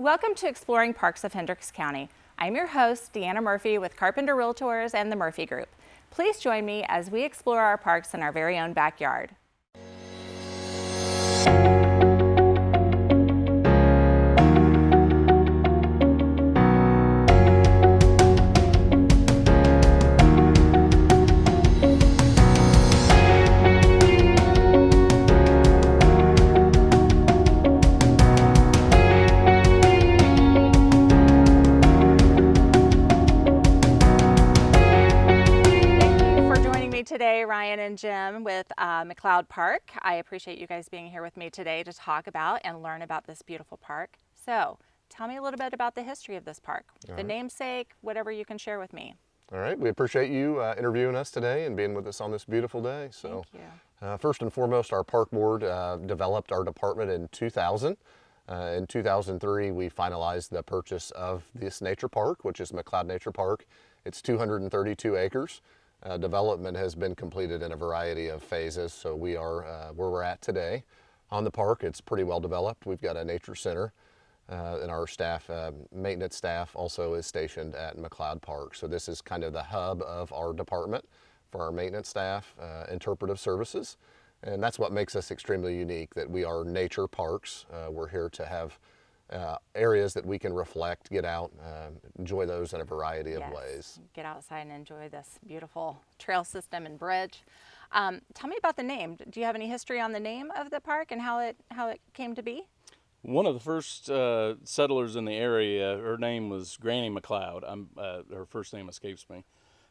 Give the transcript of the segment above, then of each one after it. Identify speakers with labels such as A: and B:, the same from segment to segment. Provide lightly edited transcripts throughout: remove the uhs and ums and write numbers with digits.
A: Welcome to Exploring Parks of Hendricks County. I'm your host, Deanna Murphy with Carpenter Realtors and the Murphy Group. Please join me as we explore our parks in our very own backyard. Today, Ryan and Jim with McCloud Park. I appreciate you guys being here with me today to talk about and learn about this beautiful park. So tell me a little bit about the history of this park, the namesake, whatever you can share with me.
B: All right, we appreciate you interviewing us today and being with us on this beautiful day. So,
A: thank you.
B: First and foremost, our park board developed our department in 2000. In 2003, we finalized the purchase of this nature park, which is McLeod Nature Park. It's 232 acres. Development has been completed in a variety of phases, so we are where we're at today. On the park, it's pretty well developed. We've got a nature center, and our staff, maintenance staff, also is stationed at McCloud Park. So this is kind of the hub of our department for our maintenance staff, interpretive services, and that's what makes us extremely unique, that we are nature parks. We're here to have areas that we can reflect, get out, enjoy those in a variety of ways.
A: Get outside and enjoy this beautiful trail system and bridge. Tell me about the name. Do you have any history on the name of the park and how it came to be?
C: One of the first settlers in the area, her name was Granny McLeod. Her first name escapes me.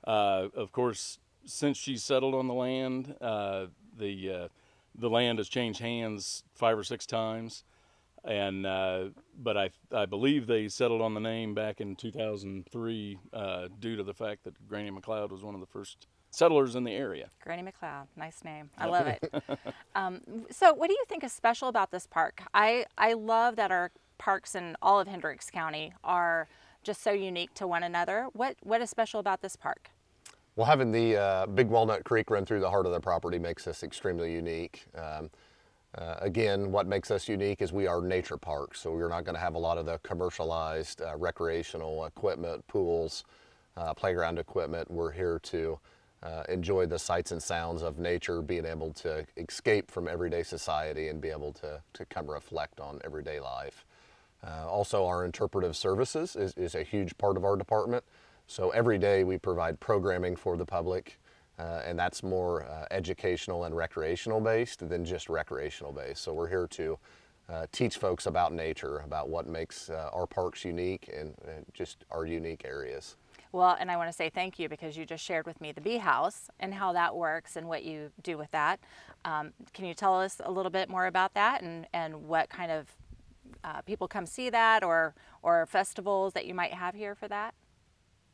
C: Of course, since she settled on the land, the land has changed hands 5 or 6 times. And but I believe they settled on the name back in 2003 due to the fact that Granny McLeod was one of the first settlers in the area.
A: Granny McLeod, nice name. I love it. So what do you think is special about this park? I love that our parks in all of Hendricks County are just so unique to one another. What is special about this park?
B: Well, having the Big Walnut Creek run through the heart of the property makes us extremely unique. Again, what makes us unique is we are nature parks, so we're not going to have a lot of the commercialized recreational equipment, pools, playground equipment. We're here to enjoy the sights and sounds of nature, being able to escape from everyday society and be able to come reflect on everyday life. Also, our interpretive services is a huge part of our department. So every day we provide programming for the public. And that's more educational and recreational based than just recreational based. So we're here to teach folks about nature, about what makes our parks unique and just our unique areas.
A: Well, and I want to say thank you because you just shared with me the bee house and how that works and what you do with that. Can you tell us a little bit more about that and what kind of people come see that or festivals that you might have here for that?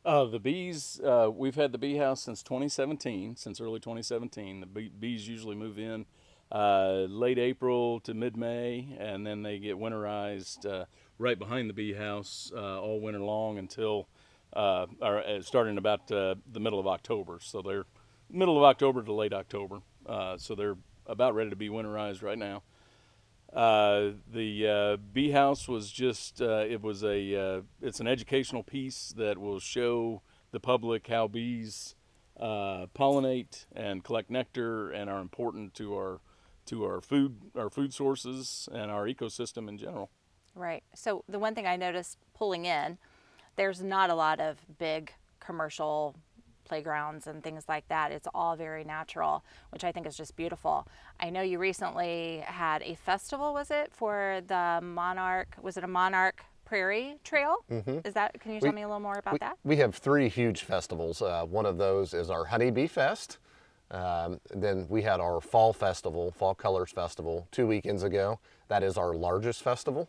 C: The bees, we've had the bee house since 2017, since early 2017. The bees usually move in late April to mid-May, and then they get winterized right behind the bee house all winter long until starting about the middle of October. So they're middle of October to late October. So they're about ready to be winterized right now. The bee house was just it's an educational piece that will show the public how bees pollinate and collect nectar and are important to our food sources and our ecosystem in general.
A: Right. So the one thing I noticed pulling in, there's not a lot of big commercial playgrounds and things like that. It's all very natural, which I think is just beautiful. I know you recently had a festival, was it, for the Monarch, was it a Monarch Prairie Trail? Mm-hmm. Can you tell me a little more about that?
B: We have 3 huge festivals. One of those is our Honeybee Fest. Then we had our Fall Festival, Fall Colors Festival, 2 weekends ago. That is our largest festival.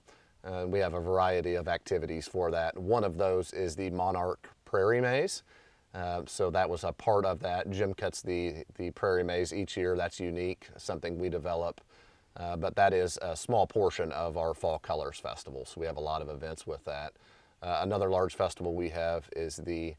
B: We have a variety of activities for that. One of those is the Monarch Prairie Maze. So that was a part of that. Jim cuts the prairie maze each year. That's unique, something we develop. But that is a small portion of our Fall Colors Festival. So we have a lot of events with that. Another large festival we have is the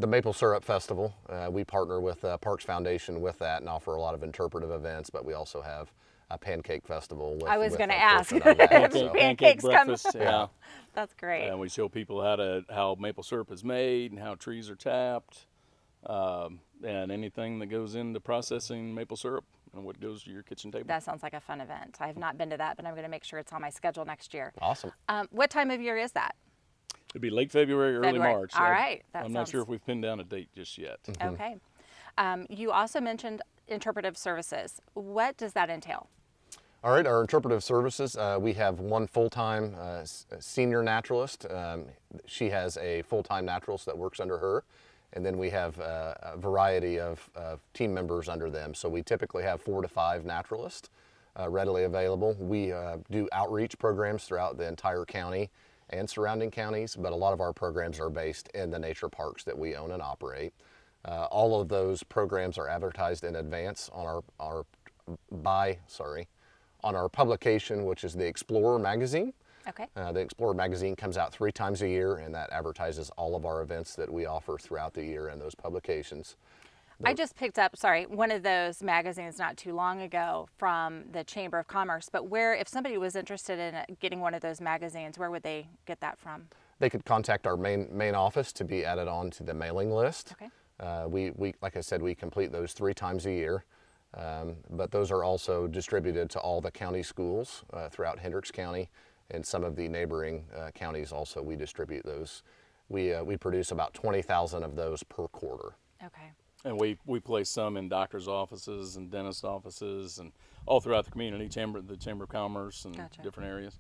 B: Maple Syrup Festival. We partner with Parks Foundation with that and offer a lot of interpretive events, but we also have a pancake festival. With,
A: I was
B: with
A: going to
B: a
A: ask.
B: portion of that,
C: Pancake,
B: so.
A: Pancakes come.
C: breakfast, yeah.
A: That's great.
C: And we show people how maple syrup is made and how trees are tapped, and anything that goes into processing maple syrup and what goes to your kitchen table.
A: That sounds like a fun event. I have not been to that, but I'm going to make sure it's on my schedule next year.
B: Awesome.
A: What time of year is that?
C: It'd be late February, early
A: February.
C: March.
A: All right.
C: I'm not sure if we've pinned down a date just yet.
A: Okay. You also mentioned interpretive services. What does that entail?
B: All right, our interpretive services, we have one full-time senior naturalist. She has a full-time naturalist that works under her, and then we have a variety of team members under them. So we typically have 4 to 5 naturalists readily available. We do outreach programs throughout the entire county and surrounding counties, but a lot of our programs are based in the nature parks that we own and operate. All of those programs are advertised in advance on our publication, which is the Explorer magazine.
A: Okay.
B: The Explorer magazine comes out 3 times a year, and that advertises all of our events that we offer throughout the year in those publications.
A: I just picked up, one of those magazines not too long ago from the Chamber of Commerce, but if somebody was interested in getting one of those magazines, where would they get that from?
B: They could contact our main office to be added on to the mailing list.
A: Okay.
B: We like I said, we complete those 3 times a year. But those are also distributed to all the county schools throughout Hendricks County, and some of the neighboring counties also. We distribute those. We produce about 20,000 of those per quarter.
A: Okay.
C: And we place some in doctors' offices and dentist offices and all throughout the community, the Chamber of Commerce and
A: Gotcha.
C: different areas.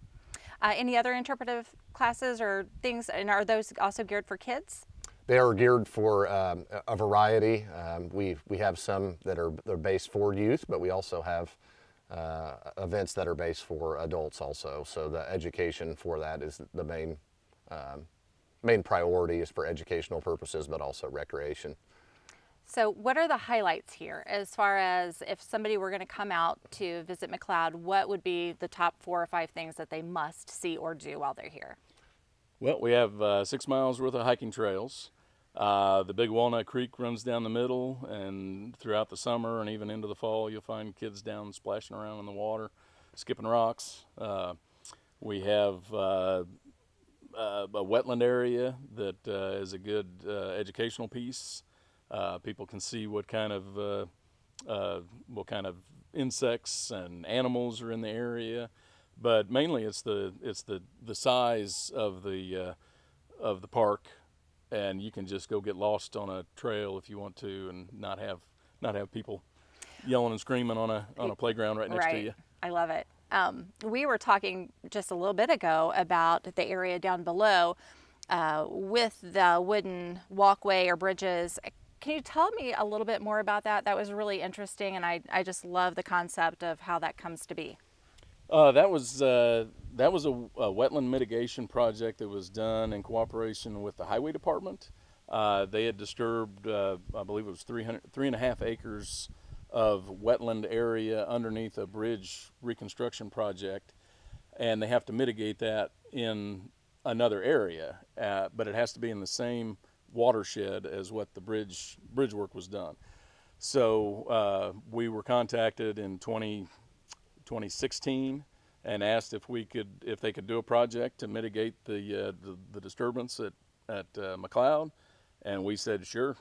A: Any other interpretive classes or things, and are those also geared for kids?
B: They are geared for a variety. We have some that are based for youth, but we also have events that are based for adults also. So the education for that is the main priority is for educational purposes, but also recreation.
A: So what are the highlights here as far as if somebody were going to come out to visit McLeod, what would be the top 4 or 5 things that they must see or do while they're here?
C: Well, we have 6 miles worth of hiking trails. The Big Walnut Creek runs down the middle, and throughout the summer and even into the fall, you'll find kids down splashing around in the water, skipping rocks. We have a wetland area that is a good educational piece. People can see what kind of insects and animals are in the area, but mainly it's the size of the park. And you can just go get lost on a trail if you want to, and not have people yelling and screaming on a playground right next to you.
A: I love it. We were talking just a little bit ago about the area down below with the wooden walkway or bridges. Can you tell me a little bit more about that? That was really interesting, and I just love the concept of how that comes to be.
C: That was a wetland mitigation project that was done in cooperation with the Highway Department. They had disturbed, I believe it was 3.5 acres of wetland area underneath a bridge reconstruction project, and they have to mitigate that in another area, but it has to be in the same watershed as what the bridge work was done. So we were contacted in 2016 and asked if they could do a project to mitigate the disturbance at McLeod, and we said sure.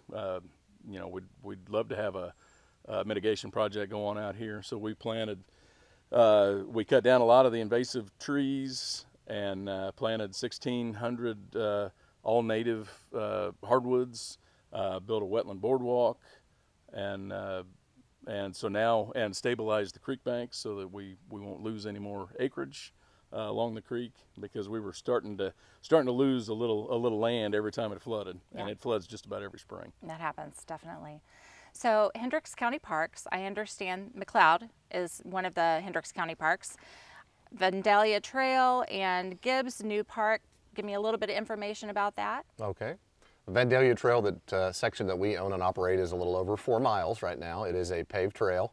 C: We'd love to have a mitigation project go on out here. So we cut down a lot of the invasive trees and planted 1,600 all native hardwoods. Built a wetland boardwalk, and stabilize the creek banks so that we won't lose any more acreage along the creek, because we were starting to lose a little land every time it flooded, and it floods just about every spring.
A: That happens, definitely. So Hendricks County Parks, I understand McLeod is one of the Hendricks County Parks. Vandalia Trail and Gibbs New Park. Give me a little bit of information about that.
B: Okay. Vandalia Trail, that section that we own and operate, is a little over 4 miles right now. It is a paved trail,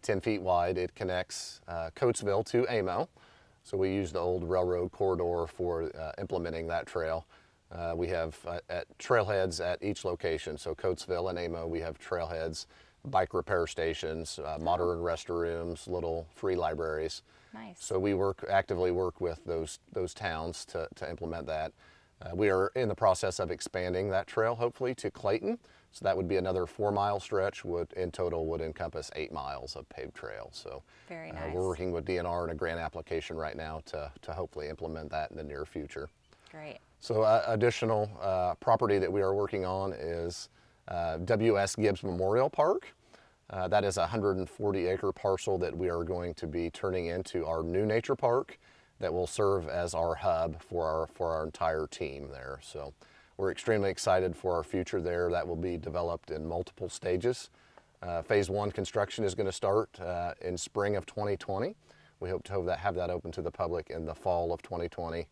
B: 10 feet wide. It connects Coatesville to Amo. So we use the old railroad corridor for implementing that trail. We have trailheads at each location. So Coatesville and Amo, we have trailheads bike repair stations, modern restrooms, little free libraries.
A: Nice.
B: So we actively work with those towns to implement that. We are in the process of expanding that trail, hopefully, to Clayton. So that would be another 4-mile stretch, in total would encompass 8 miles of paved trail. So
A: very nice.
B: We're working with DNR in a grant application right now to hopefully implement that in the near future.
A: Great.
B: So additional property that we are working on is W.S. Gibbs Memorial Park. That is a 140-acre parcel that we are going to be turning into our new nature park that will serve as our hub for our entire team there. So we're extremely excited for our future there. That will be developed in multiple stages. Phase 1 construction is going to start in spring of 2020. We hope to have that open to the public in the fall of 2020.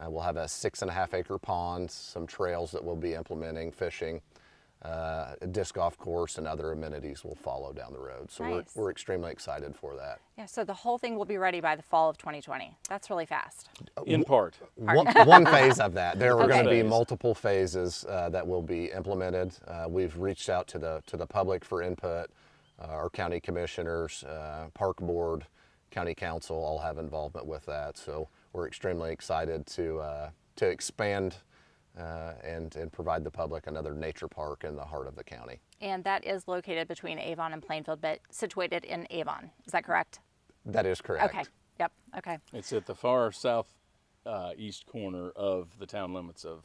B: We'll have a 6.5-acre pond, some trails that we'll be implementing, fishing, a disc golf course, and other amenities will follow down the road. So
A: nice.
B: we're extremely excited for that.
A: Yeah, so the whole thing will be ready by the fall of 2020. That's really fast.
C: In part.
B: One phase of that. There are going to be
C: Okay.
B: multiple phases that will be implemented. We've reached out to the public for input. Our county commissioners, park board, county council all have involvement with that. So we're extremely excited to expand and provide the public another nature park in the heart of the county.
A: And that is located between Avon and Plainfield, but situated in Avon. Is that correct?
B: That is correct.
A: Okay. Yep. Okay.
C: It's at the far south east corner of the town limits of,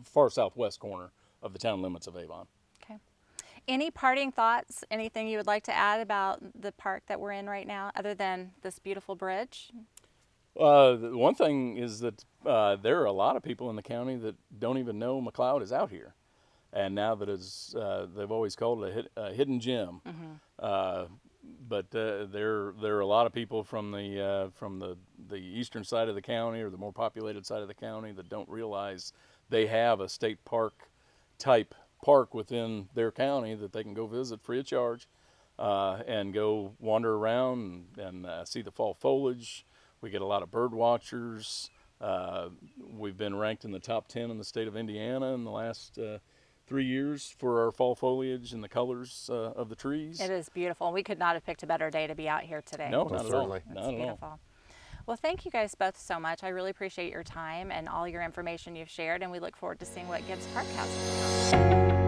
C: far southwest corner of the town limits of Avon.
A: Okay. Any parting thoughts? Anything you would like to add about the park that we're in right now, other than this beautiful bridge?
C: The one thing is that there are a lot of people in the county that don't even know McLeod is out here, and now that it's they've always called it a hidden gem. But there are a lot of people from the eastern side of the county, or the more populated side of the county, that don't realize they have a state park type park within their county that they can go visit free of charge, and go wander around and see the fall foliage. We get a lot of bird watchers. We've been ranked in the top 10 in the state of Indiana in the last 3 years for our fall foliage and the colors of the trees.
A: It is beautiful. We could not have picked a better day to be out here today.
C: No,
B: Well,
C: not at all.
B: certainly.
C: Not
A: It's
C: at all.
A: beautiful. Well, thank you guys both so much. I really appreciate your time and all your information you've shared, and we look forward to seeing what Gibbs Park has.